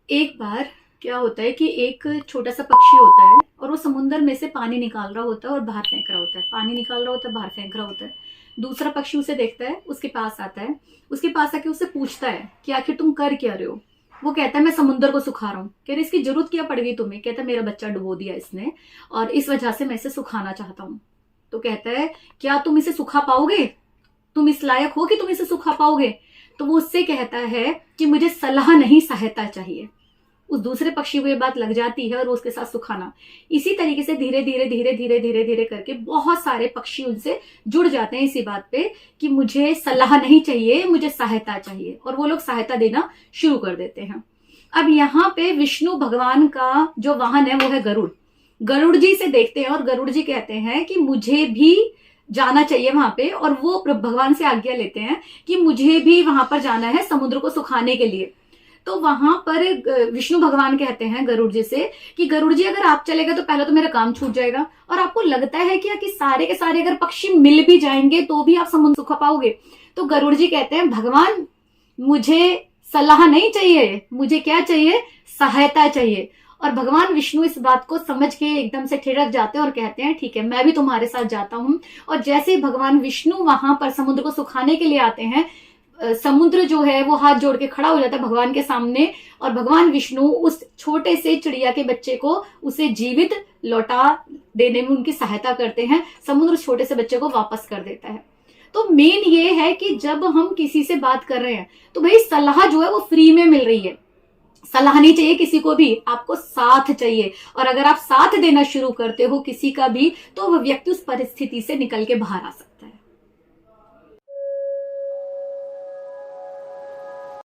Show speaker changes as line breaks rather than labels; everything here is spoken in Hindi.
एक बार क्या होता है कि एक छोटा सा पक्षी होता है और वो समुंदर में से पानी निकाल रहा होता है और बाहर फेंक रहा होता है। पानी निकाल रहा होता है, बाहर फेंक रहा होता है। दूसरा पक्षी उसे देखता है, उसके पास आता है। उसके पास आके उससे पूछता है कि आखिर तुम कर क्या रहे हो। वो कहता है मैं समुंदर को सुखा रहा हूँ। कह रहे इसकी जरूरत क्या पड़ गई तुम्हें। कहता है मेरा बच्चा डुबो दिया इसने और इस वजह से मैं इसे सुखाना चाहता हूँ। तो कहता है क्या तुम इसे सुखा पाओगे, तुम इस लायक हो कि तुम इसे सुखा पाओगे। तो वो उससे कहता है कि मुझे सलाह नहीं सहायता चाहिए। उस दूसरे पक्षी को ये बात लग जाती है और वो उसके साथ सुखाना। इसी तरीके से धीरे धीरे धीरे धीरे धीरे धीरे करके बहुत सारे पक्षी उनसे जुड़ जाते हैं इसी बात पे कि मुझे सलाह नहीं चाहिए, मुझे सहायता चाहिए, और वो लोग सहायता देना शुरू कर देते हैं। अब यहाँ पे विष्णु भगवान का जो वाहन है वो है गरुड़। गरुड़ जी से देखते हैं और गरुड़ जी कहते हैं कि मुझे भी जाना चाहिए वहां पे, और वो भगवान से आज्ञा लेते हैं कि मुझे भी वहां पर जाना है समुद्र को सुखाने के लिए। तो वहां पर विष्णु भगवान कहते हैं गरुड़ जी से कि गरुड़ जी अगर आप चले गए तो पहले तो मेरा काम छूट जाएगा, और आपको लगता है क्या कि सारे के सारे अगर पक्षी मिल भी जाएंगे तो भी आप समुद्र सुखा पाओगे। तो गरुड़ जी कहते हैं भगवान मुझे सलाह नहीं चाहिए, मुझे क्या चाहिए, सहायता चाहिए। और भगवान विष्णु इस बात को समझ के एकदम से ठिठक जाते हैं और कहते हैं ठीक है मैं भी तुम्हारे साथ जाता हूं। और जैसे भगवान विष्णु वहां पर समुद्र को सुखाने के लिए आते हैं, समुद्र जो है वो हाथ जोड़ के खड़ा हो जाता है भगवान के सामने, और भगवान विष्णु उस छोटे से चिड़िया के बच्चे को उसे जीवित लौटा देने में उनकी सहायता करते हैं। समुद्र छोटे से बच्चे को वापस कर देता है। तो मेन ये है कि जब हम किसी से बात कर रहे हैं तो भाई सलाह जो है वो फ्री में मिल रही है। सलाह नहीं चाहिए किसी को भी, आपको साथ चाहिए। और अगर आप साथ देना शुरू करते हो किसी का भी तो वह व्यक्ति उस परिस्थिति से निकल के बाहर आ सकता है।